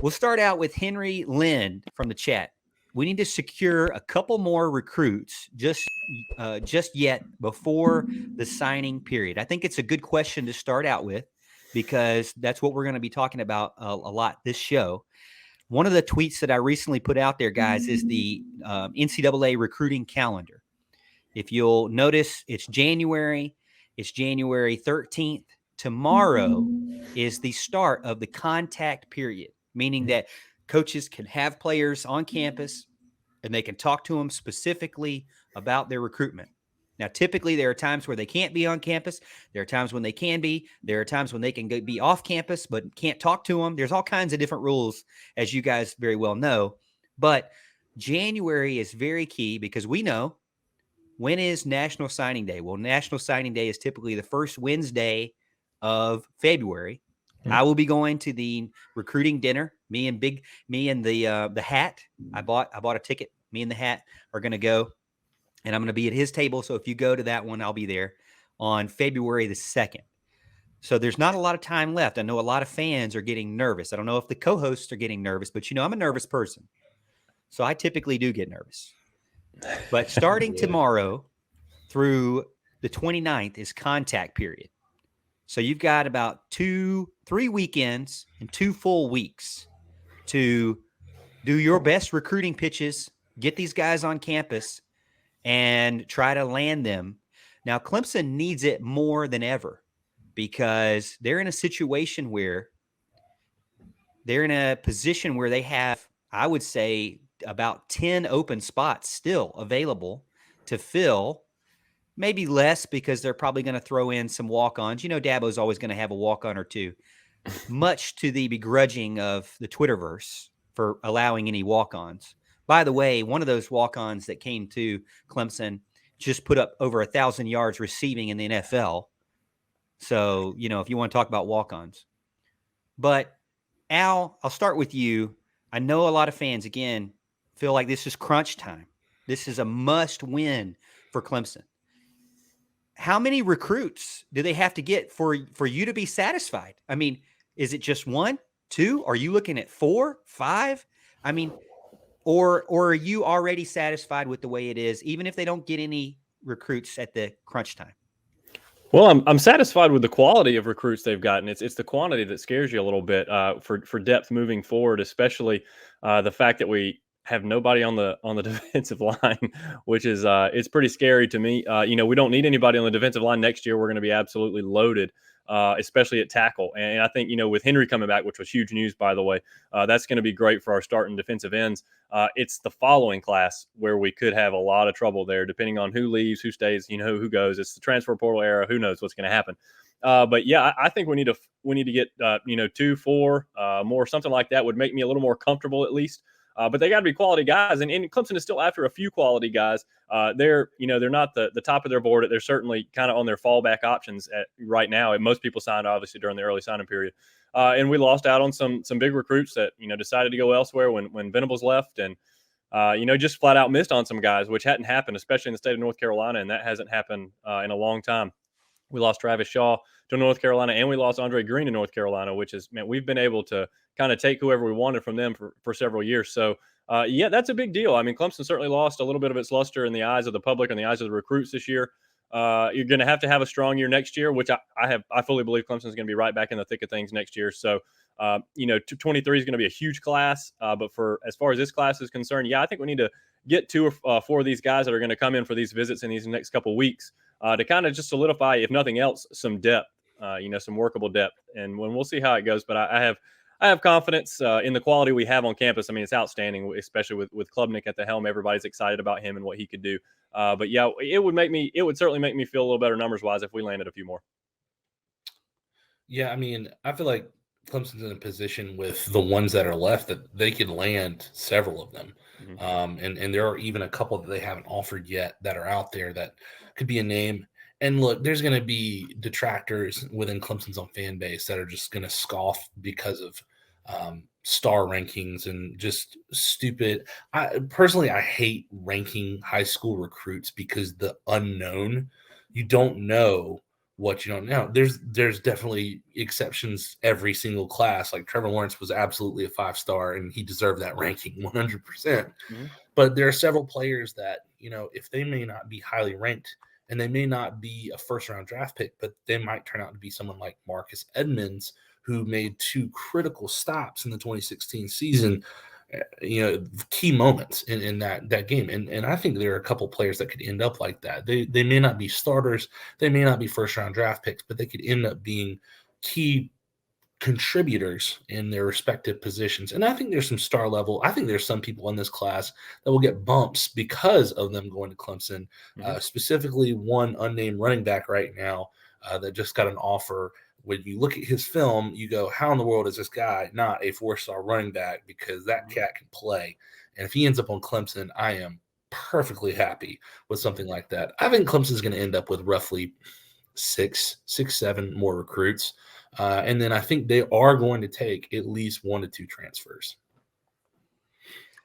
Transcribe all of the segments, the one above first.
We'll start out with Henry Lind from the chat. We need to secure a couple more recruits just yet before the signing period. I think it's a good question to start out with because that's what we're going to be talking about a lot this show. One of the tweets that I recently put out there, guys, is the NCAA recruiting calendar. If you'll notice, it's January 13th. Tomorrow is the start of the contact period, meaning that coaches can have players on campus and they can talk to them specifically about their recruitment. Now, typically, there are times where they can't be on campus. There are times when they can be. There are times when they can be off campus but can't talk to them. There's all kinds of different rules, as you guys very well know. But January is very key because we know, when is National Signing Day? Well, National Signing Day is typically the first Wednesday of February. I will be going to the recruiting dinner. Me and the Hat. I bought a ticket. Me and the Hat are going to go, and I'm going to be at his table. So if you go to that one, I'll be there on February the 2nd. So there's not a lot of time left. I know a lot of fans are getting nervous. I don't know if the co-hosts are getting nervous, but I'm a nervous person. So I typically do get nervous. But starting tomorrow through the 29th is contact period. So you've got about 3 weekends and 2 full weeks to do your best recruiting pitches, get these guys on campus, and try to land them. Now, Clemson needs it more than ever because they're in a situation where they're in a position where they have, I would say, about 10 open spots still available to fill. Maybe less because they're probably going to throw in some walk-ons. Dabo's always going to have a walk-on or two, much to the begrudging of the Twitterverse for allowing any walk-ons. By the way, one of those walk-ons that came to Clemson just put up over 1,000 yards receiving in the NFL. So, if you want to talk about walk-ons. But, Al, I'll start with you. I know a lot of fans, again, feel like this is crunch time. This is a must-win for Clemson. How many recruits do they have to get for you to be satisfied? I mean, is it just 1, 2? Are you looking at 4, 5? I mean, or are you already satisfied with the way it is, even if they don't get any recruits at the crunch time? Well, I'm satisfied with the quality of recruits they've gotten. It's the quantity that scares you a little bit for depth moving forward, especially the fact that we have nobody on the defensive line, which is it's pretty scary to me. We don't need anybody on the defensive line next year. We're going to be absolutely loaded, especially at tackle. And I think, with Henry coming back, which was huge news, by the way, that's going to be great for our starting defensive ends. It's the following class where we could have a lot of trouble there, depending on who leaves, who stays, who goes. It's the transfer portal era. Who knows what's going to happen? But yeah, I think we need to get 2, 4 more, something like that would make me a little more comfortable at least. But they got to be quality guys, and Clemson is still after a few quality guys. They're not the top of their board. They're certainly kind of on their fallback options right now. And most people signed obviously during the early signing period, and we lost out on some big recruits that decided to go elsewhere when Venables left, and just flat out missed on some guys, which hadn't happened, especially in the state of North Carolina, and that hasn't happened in a long time. We lost Travis Shaw to North Carolina, and we lost Andre Green to North Carolina, which is, man, we've been able to kind of take whoever we wanted from them for several years. So, yeah, that's a big deal. I mean, Clemson certainly lost a little bit of its luster in the eyes of the public and the eyes of the recruits this year. You're going to have a strong year next year, which I fully believe Clemson's going to be right back in the thick of things next year. So, 23 is going to be a huge class. But as far as this class is concerned, yeah, I think we need to get 2 or 4 of these guys that are going to come in for these visits in these next couple of weeks to kind of just solidify, if nothing else, some depth, some workable depth. And we'll see how it goes. But I have confidence in the quality we have on campus. I mean, it's outstanding, especially with Klubnik at the helm. Everybody's excited about him and what he could do. But yeah, it would certainly make me feel a little better numbers wise if we landed a few more. Yeah, I mean, I feel like Clemson's in a position with the ones that are left that they could land several of them. Mm-hmm. And there are even a couple that they haven't offered yet that are out there that could be a name. And look, there's going to be detractors within Clemson's own fan base that are just going to scoff because of star rankings and just stupid. I hate ranking high school recruits because the unknown, you don't know what you don't know. There's definitely exceptions every single class. Like Trevor Lawrence was absolutely a 5-star, and he deserved that ranking 100%. But there are several players that, if they may not be highly ranked and they may not be a first-round draft pick, but they might turn out to be someone like Marcus Edmonds, who made 2 critical stops in the 2016 season, key moments in that game. And I think there are a couple players that could end up like that. They may not be starters, they may not be first-round draft picks, but they could end up being key contributors in their respective positions. And I think there's some star level. I think there's some people in this class that will get bumps because of them going to Clemson, specifically one unnamed running back right now that just got an offer. When you look at his film, you go, how in the world is this guy not a 4-star running back? Because that cat can play. And if he ends up on Clemson, I am perfectly happy with something like that. I think Clemson's going to end up with roughly 7 more recruits. And then I think they are going to take at least 1 to 2 transfers.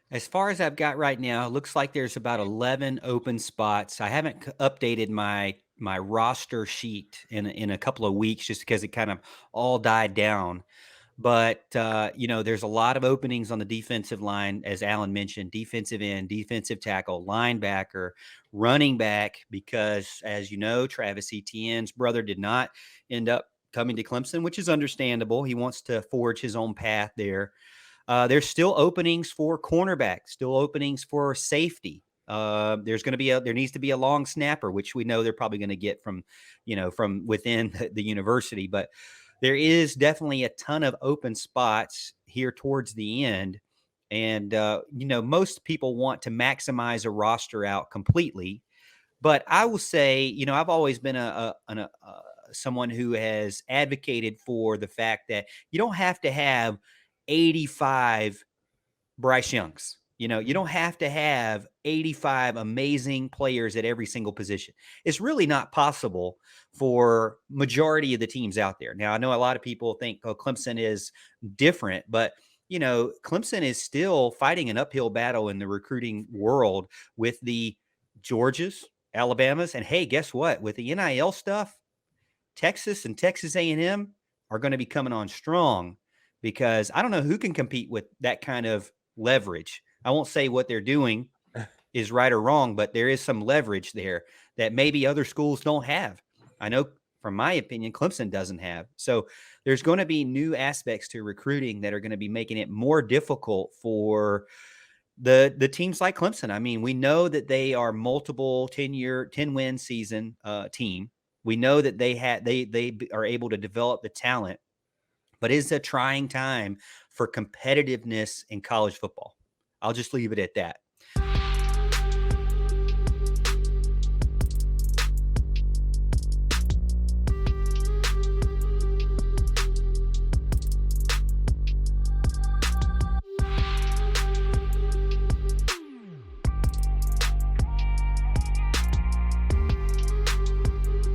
As far as I've got right now, it looks like there's about 11 open spots. I haven't updated my roster sheet in a couple of weeks just because it kind of all died down. But, there's a lot of openings on the defensive line, as Alan mentioned, defensive end, defensive tackle, linebacker, running back, because, as you know, Travis Etienne's brother did not end up coming to Clemson, which is understandable. He wants to forge his own path there. There's still openings for cornerback, still openings for safety. There needs to be a long snapper, which we know they're probably going to get from within the university. But there is definitely a ton of open spots here towards the end. And, most people want to maximize a roster out completely. But I will say, I've always been someone who has advocated for the fact that you don't have to have 85 Bryce Youngs. You don't have to have 85 amazing players at every single position. It's really not possible for majority of the teams out there. Now, I know a lot of people think, Clemson is different, but Clemson is still fighting an uphill battle in the recruiting world with the Georgias, Alabamas, and hey, guess what? With the NIL stuff, Texas and Texas A&M are going to be coming on strong, because I don't know who can compete with that kind of leverage. I won't say what they're doing is right or wrong, but there is some leverage there that maybe other schools don't have. I know, from my opinion, Clemson doesn't have. So there's going to be new aspects to recruiting that are going to be making it more difficult for the teams like Clemson. I mean, we know that they are multiple 10-win season team. We know that they are able to develop the talent, but it's a trying time for competitiveness in college football. I'll just leave it at that.